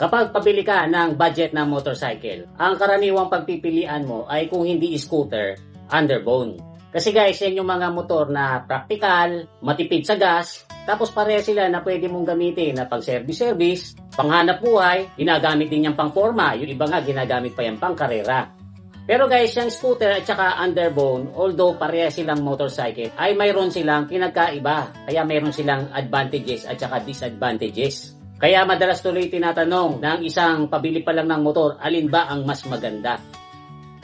Kapag pabili ka ng budget na motorcycle, ang karaniwang pagpipilian mo ay kung hindi scooter, underbone. Kasi guys, yan yung mga motor na practical, matipid sa gas, tapos pareha sila na pwede mong gamitin na pang service, panghanap buhay, ginagamit din yung pang forma, yung iba nga ginagamit pa yan pang karera. Pero guys, yung scooter at saka underbone, although pareha silang motorcycle, ay mayroon silang pinagkaiba. Kaya mayroon silang advantages at saka disadvantages. Kaya madalas tuloy tinatanong ng isang pabili pa lang ng motor, alin ba ang mas maganda?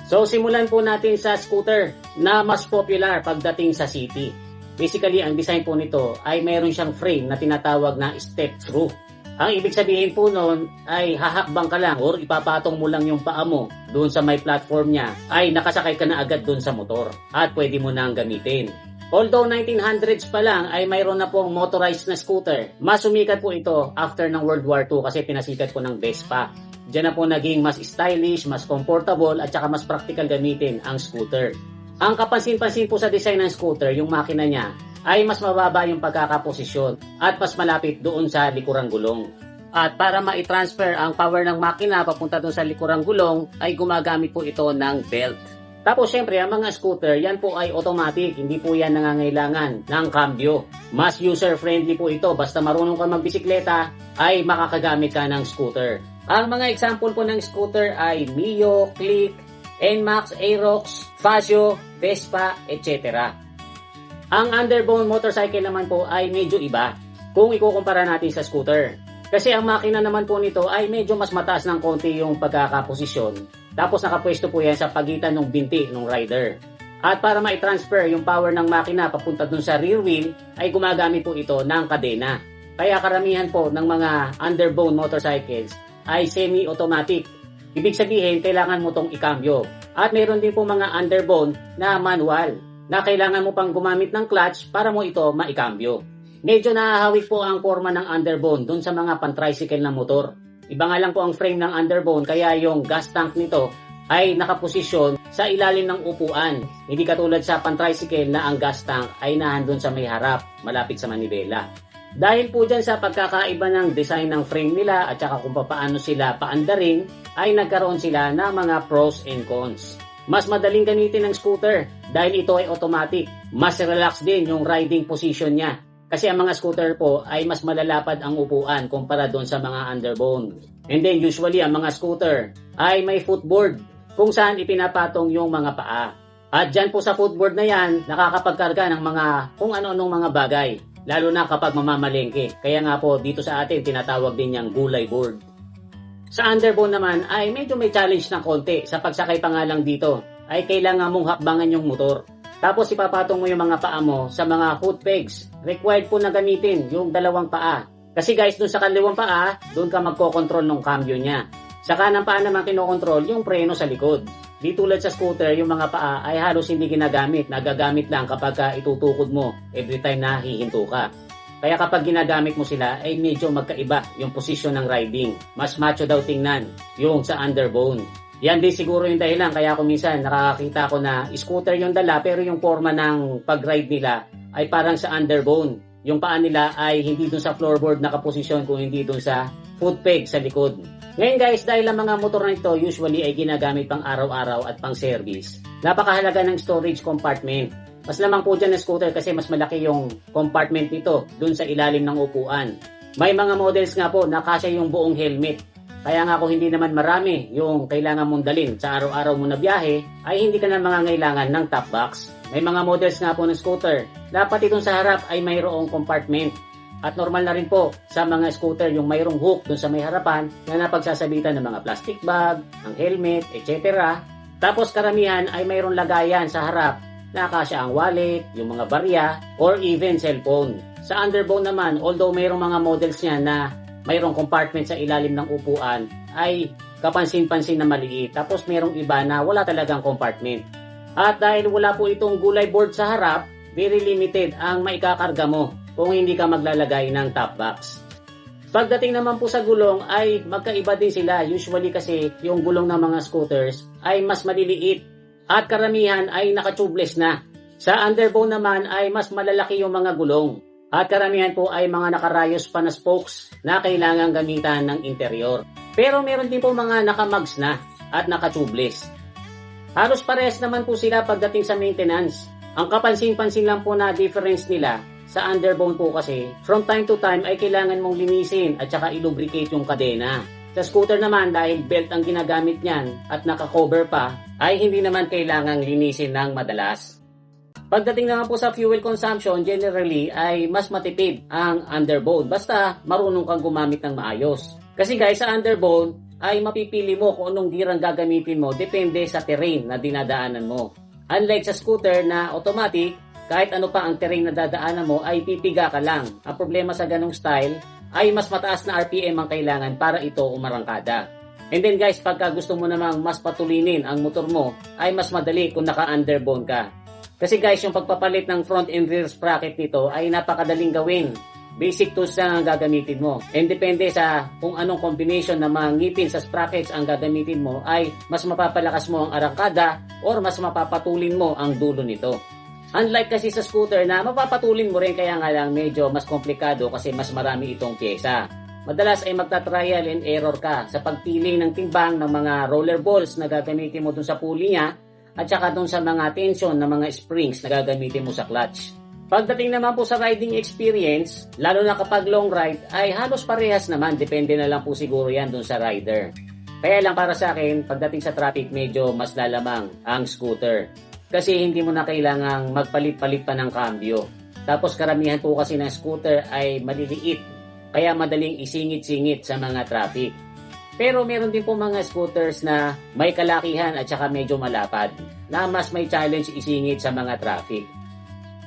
So simulan po natin sa scooter na mas popular pagdating sa city. Basically, ang design po nito ay mayroon siyang frame na tinatawag na step-through. Ang ibig sabihin po nun ay hahakbang ka lang or ipapatong mo lang yung paa mo doon sa may platform niya ay nakasakay ka na agad doon sa motor at pwede mo nang gamitin. Although 1900s pa lang ay mayroon na pong motorized na scooter, mas sumikat po ito after ng World War II kasi pinasikat po ng Vespa. Diyan na po naging mas stylish, mas comfortable at saka mas practical gamitin ang scooter. Ang kapansin-pansin po sa design ng scooter, yung makina niya, ay mas mababa yung pagkakaposisyon at mas malapit doon sa likurang gulong. At para ma-transfer ang power ng makina papunta doon sa likurang gulong, ay gumagamit po ito ng belt. Tapos syempre, ang mga scooter, yan po ay automatic, hindi po yan nangangailangan ng cambio. Mas user-friendly po ito, basta marunong ka magbisikleta, ay makakagamit ka ng scooter. Ang mga example po ng scooter ay Mio, Click, NMAX, Aerox, Fasio, Vespa, etc. Ang underbone motorcycle naman po ay medyo iba kung ikukumpara natin sa scooter. Kasi ang makina naman po nito ay medyo mas mataas ng konti yung pagkakaposisyon. Tapos nakapwesto po yan sa pagitan ng binti ng rider. At para ma-transfer yung power ng makina papunta dun sa rear wheel, ay gumagamit po ito ng kadena. Kaya karamihan po ng mga underbone motorcycles ay semi-automatic. Ibig sabihin, kailangan mo tong ikambyo. At meron din po mga underbone na manual, na kailangan mo pang gumamit ng clutch para mo ito maikambyo. Medyo nahahawik po ang forma ng underbone dun sa mga pan-tricycle na motor. Iba nga lang po ang frame ng underbone kaya yung gas tank nito ay nakaposisyon sa ilalim ng upuan. Hindi katulad sa pan-tricycle na ang gas tank ay nandun sa may harap, malapit sa manibela. Dahil po dyan sa pagkakaiba ng design ng frame nila at saka kung paano sila paandarin, ay nagkaroon sila ng mga pros and cons. Mas madaling gamitin ng scooter dahil ito ay automatic. Mas relax din yung riding position niya. Kasi ang mga scooter po ay mas malalapad ang upuan kumpara doon sa mga underbone. And then usually ang mga scooter ay may footboard kung saan ipinapatong yung mga paa. At dyan po sa footboard na yan, nakakapagkarga ng mga kung ano-anong mga bagay. Lalo na kapag mamamalengke. Kaya nga po dito sa atin tinatawag din yung gulay board. Sa underbone naman ay medyo may challenge na konti. Sa pagsakay pa nga lang dito ay kailangan mong hakbangan yung motor. Tapos ipapatong mo yung mga paa mo sa mga foot pegs. Required po na gamitin yung dalawang paa. Kasi guys, dun sa kaliwang paa, dun ka magkokontrol ng cambio niya. Sa kanang paa naman kinokontrol yung preno sa likod. Di tulad sa scooter, yung mga paa ay halos hindi ginagamit. Nagagamit lang kapag itutukod mo every time na hihinto ka. Kaya kapag ginagamit mo sila, ay medyo magkaiba yung posisyon ng riding. Mas macho daw tingnan yung sa underbone. Yan din siguro yung dahilan kaya kung minsan nakakakita ko na scooter yung dala pero yung forma ng pag-ride nila ay parang sa underbone. Yung paa nila ay hindi dun sa floorboard nakaposisyon kung hindi dun sa foot peg sa likod. Ngayon guys, dahil ang mga motor na ito usually ay ginagamit pang araw-araw at pang service, napakahalaga ng storage compartment. Mas lamang po dyan na scooter kasi mas malaki yung compartment nito dun sa ilalim ng upuan. May mga models nga po na kasya yung buong helmet. Kaya nga kung hindi naman marami yung kailangan mong dalhin sa araw-araw mo na biyahe, ay hindi ka na mangangailangan ng top box. May mga models nga po ng scooter. Dapat itong sa harap ay mayroong compartment. At normal na rin po sa mga scooter yung mayroong hook dun sa may harapan na napagsasabitan ng mga plastic bag, ang helmet, etc. Tapos karamihan ay mayroong lagayan sa harap na kasya ang wallet, yung mga barya, or even cellphone. Sa underbone naman, although mayroong mga models niya na mayroong compartment sa ilalim ng upuan, ay kapansin-pansin na maliit. Tapos mayroong iba na wala talagang compartment. At dahil wala po itong gulay board sa harap, very limited ang maikakarga mo kung hindi ka maglalagay ng top box. Pagdating naman po sa gulong ay magkaiba din sila. Usually kasi yung gulong ng mga scooters ay mas maliliit at karamihan ay naka-tubeless na. Sa underbone naman ay mas malalaki yung mga gulong. At karamihan po ay mga nakarayos pa na spokes na kailangang gamitan ng interior. Pero meron din po mga nakamags na at naka-tubeless. Halos parehas naman po sila pagdating sa maintenance. Ang kapansin-pansin lang po na difference nila sa underbone po kasi, from time to time ay kailangan mong linisin at saka ilubricate yung kadena. Sa scooter naman, dahil belt ang ginagamit niyan at naka-cover pa, ay hindi naman kailangang linisin ng madalas. Pagdating naman po sa fuel consumption, generally ay mas matipid ang underbone basta marunong kang gumamit ng maayos. Kasi guys, sa underbone ay mapipili mo kung anong girang gagamitin mo depende sa terrain na dinadaanan mo. Unlike sa scooter na automatic, kahit ano pa ang terrain na dadaanan mo ay pipiga ka lang. Ang problema sa ganong style ay mas mataas na RPM ang kailangan para ito umarangkada. And then guys, pagka gusto mo namang mas patulinin ang motor mo, ay mas madali kung naka-underbone ka. Kasi guys, yung pagpapalit ng front and rear sprocket nito ay napakadaling gawin. Basic tools lang ang gagamitin mo. And depende sa kung anong combination ng mga ngipin sa sprockets ang gagamitin mo ay mas mapapalakas mo ang arangkada or mas mapapatulin mo ang dulo nito. Unlike kasi sa scooter na mapapatulin mo rin kaya nga lang medyo mas komplikado kasi mas marami itong pyesa. Madalas ay magta-trial and error ka sa pagpili ng timbang ng mga roller balls na gagamitin mo dun sa pulley niya at saka dun sa mga tension ng mga springs na gagamitin mo sa clutch. Pagdating naman po sa riding experience, lalo na kapag long ride, ay halos parehas naman. Depende na lang po siguro yan dun sa rider. Kaya lang para sa akin, pagdating sa traffic, medyo mas lalamang ang scooter. Kasi hindi mo na kailangang magpalit-palit pa ng cambio. Tapos karamihan po kasi ng scooter ay maliliit. Kaya madaling isingit-singit sa mga traffic. Pero meron din po mga scooters na may kalakihan at saka medyo malapad na mas may challenge isingit sa mga traffic.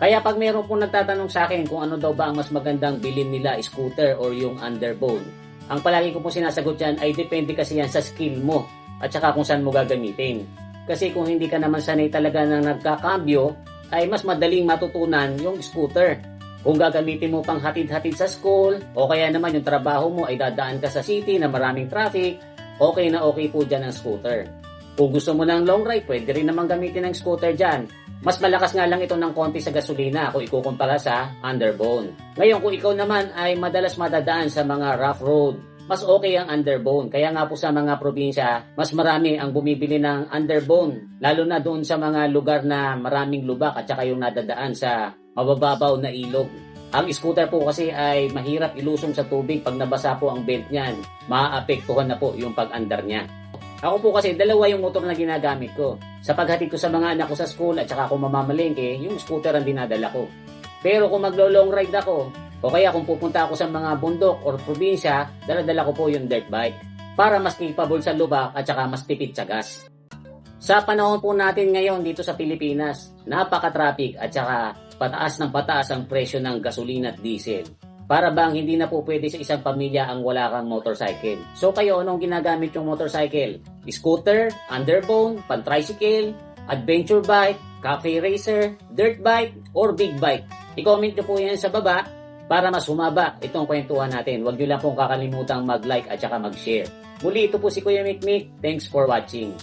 Kaya pag meron pong nagtatanong sa akin kung ano daw ba ang mas magandang bilhin nila, scooter or yung underbone, ang palagi ko po sinasagot yan ay depende kasi yan sa skill mo at saka kung saan mo gagamitin. Kasi kung hindi ka naman sanay talaga na nagkakambyo, ay mas madaling matutunan yung scooter. Kung gagamitin mo pang hatid-hatid sa school, o kaya naman yung trabaho mo ay dadaan ka sa city na maraming traffic, okay na okay po dyan ang scooter. Kung gusto mo ng long ride, pwede rin naman gamitin ng scooter dyan. Mas malakas nga lang ito ng konti sa gasolina kung ikukumpara sa underbone. Ngayon, kung ikaw naman ay madalas madadaan sa mga rough road, mas okay ang underbone. Kaya nga po sa mga probinsya, mas marami ang bumibili ng underbone. Lalo na doon sa mga lugar na maraming lubak at saka yung nadadaan sa mabababaw na ilog. Ang scooter po kasi ay mahirap ilusong sa tubig pag nabasa po ang belt niyan. Maaapektuhan na po yung pag-andar niya. Ako po kasi dalawa yung motor na ginagamit ko. Sa paghatid ko sa mga anak ko sa school at saka kung mamamalengke, yung scooter ang dinadala ko. Pero kung maglo-long ride ako, o kaya kung pupunta ako sa mga bundok or probinsya, dala-dala ko po yung dirt bike para mas capable sa lubak at saka mas tipid sa gas. Sa panahon po natin ngayon dito sa Pilipinas, napaka-traffic at saka pataas ng pataas ang presyo ng gasolina at diesel. Para bang hindi na po pwede sa isang pamilya ang wala kang motorcycle. So kayo, anong ginagamit yung motorcycle? Scooter, underbone, pan-tricycle, adventure bike, cafe racer, dirt bike, or big bike? I-comment nyo po yan sa baba para mas humaba itong kwentuhan natin. Huwag nyo lang pong kakalimutang mag-like at saka mag-share. Muli, ito po si Kuya Mikmik. Thanks for watching.